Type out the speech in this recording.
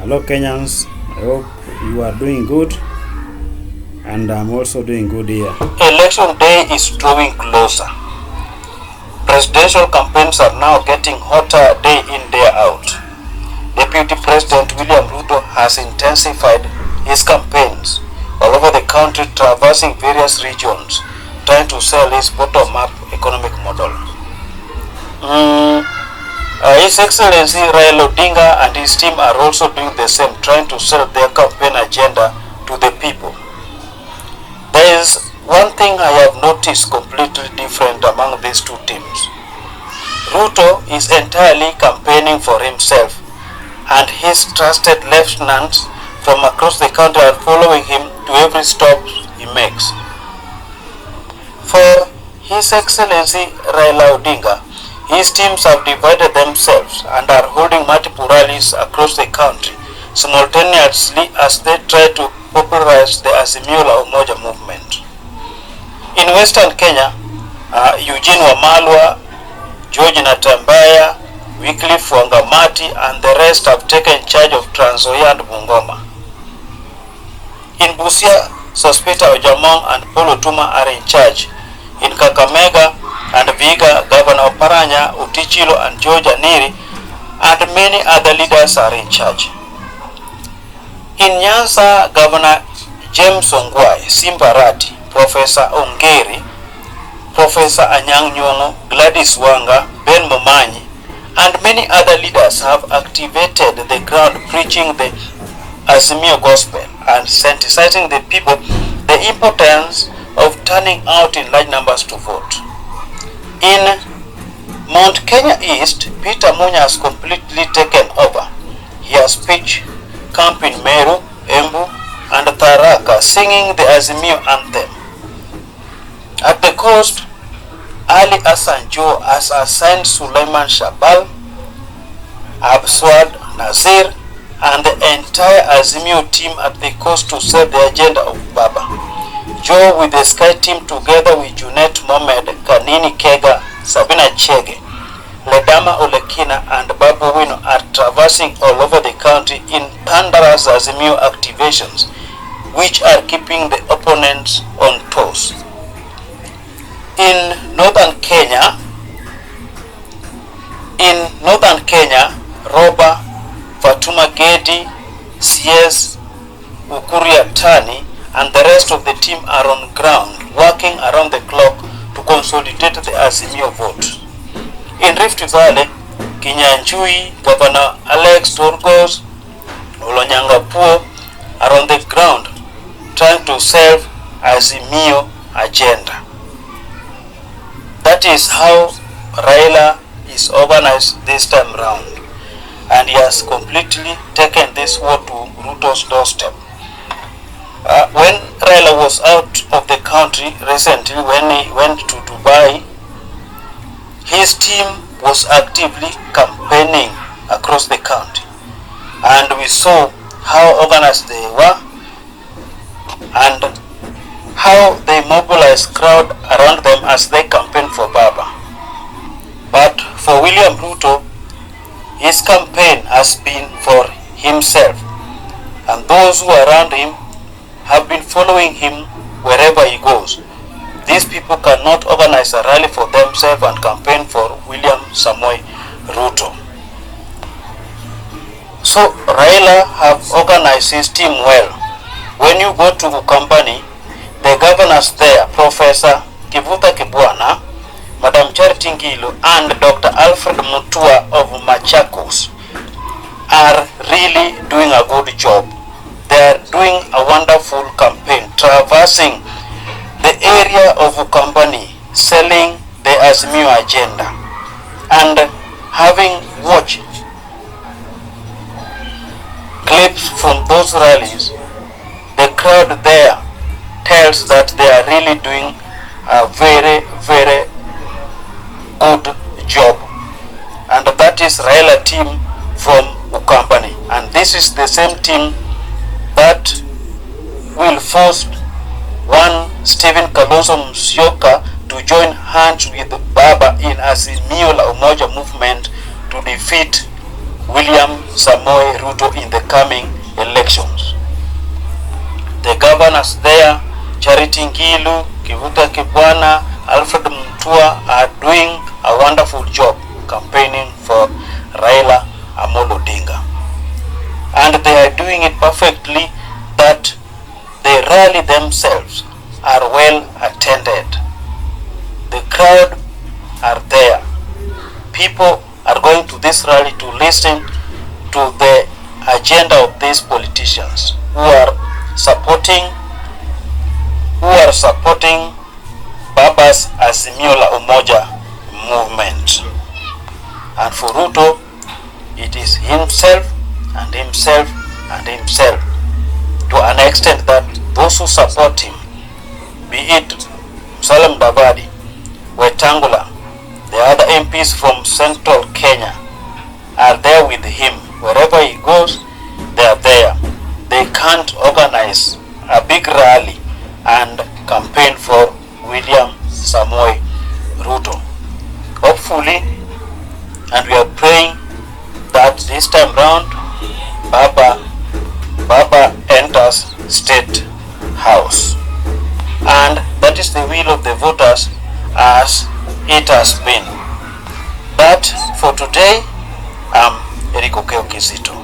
Hello Kenyans, I hope you are doing good, and I'm also doing good here. Election day is drawing closer. Presidential campaigns are now getting hotter day in, day out. Deputy President William RUTO has intensified his campaigns all over the country, traversing various regions, trying to sell his bottom-up economic model. His Excellency Raila Odinga and his team are also doing the same, trying to sell their campaign agenda to the people. There is one thing I have noticed completely different among these two teams. RUTO is entirely campaigning for himself, and his trusted lieutenants from across the country are following him to every stop he makes. For His Excellency Raila Odinga, his teams have divided themselves and are holding multiple rallies across the country simultaneously as they try to popularize the Azimio la Umoja movement. In Western Kenya, Eugene Wamalwa, George Natambaya, Wycliffe Wangamati and the rest have taken charge of Trans Nzoia and Bungoma. In Busia, Sospita Ojamong and Paul Otuma are in charge. In Kakamega and Viga, Governor Oparanya, Utichilo and George Aniri and many other leaders are in charge. In Nyanza, Governor James Ongwae, Simbarati, Professor Ongeri, Professor Anyang' Nyong'o, Gladys Wanga, Ben Momanyi, and many other leaders have activated the ground, preaching the Azimio gospel and sensitizing the people the importance of turning out in large numbers to vote. In Mount Kenya East, Peter Munya has completely taken over. He has pitched camp in Meru, Embu, and Tharaka, singing the Azimio anthem. At the coast, Ali Hassan Joe has assigned Suleiman Shabal, Abswad Nazir, and the entire Azimio team at the coast to set the agenda of Baba. Joe with the Sky team together with Junet Mohamed, Kanini Kega, Sabina Chege, Ledama Olekina and Babu Wino are traversing all over the country in thunderous Azimio activations, which are keeping the opponents on toes. In northern Kenya, Roba, Fatuma Gedi, CS, Ukuria Tani, and the rest of the team are on ground, working around the clock to consolidate the Azimio vote. In Rift Valley, Kinyanjui, Governor Alex Torgos, Olonyangapuo are on the ground trying to sell Azimio agenda. That is how Raila is organized this time round, and he has completely taken this war to RUTO's doorstep. When Raila was out of the country recently, when he went to Dubai, his team was actively campaigning across the country, and we saw how organized they were and how they mobilized crowd around them as they campaigned for Baba. But for William RUTO, his campaign has been for himself, and those who are around him have been following him wherever he goes. These people cannot organize a rally for themselves and campaign for William Samoei RUTO. So Raila have organized his team well. When you go to Ukambani, the governors there, Professor Kivuta Kibwana, Madam Charity Ngilu, and Dr. Alfred Mutua of Machakos are really doing a good job. They are doing a wonderful campaign, traversing the area of Ukambani, selling the Azimio agenda. And having watched clips from those rallies, the crowd there tells that they are really doing a very, very good job. And that is Raila team from Ukambani. And this is the same team that will force one Stephen Kalonzo Musyoka to join hands with Baba in Azimio la Umoja movement to defeat William Samoei Ruto in the coming elections. The governors there, Charity Ngilu, Kivuta Kibwana, Alfred Mutua, are doing a wonderful job campaigning for Raila Amolo Odinga. And they are doing it perfectly, that the rally themselves are well attended. The crowd are there. People are going to this rally to listen to the agenda of these politicians who are supporting Baba's Azimio la Umoja movement. And for Ruto, it is himself and himself and himself, to an extent that those who support him, be it Salam Babadi, Wetangula, the other MPs from Central Kenya, are there with him. Wherever he goes, they are there. They can't organize a big rally and campaign for William Samoei Ruto. Hopefully, and we are praying that this time round, Baba enters State House. And that is the will of the voters, as it has been. But for today, I'm Kizito.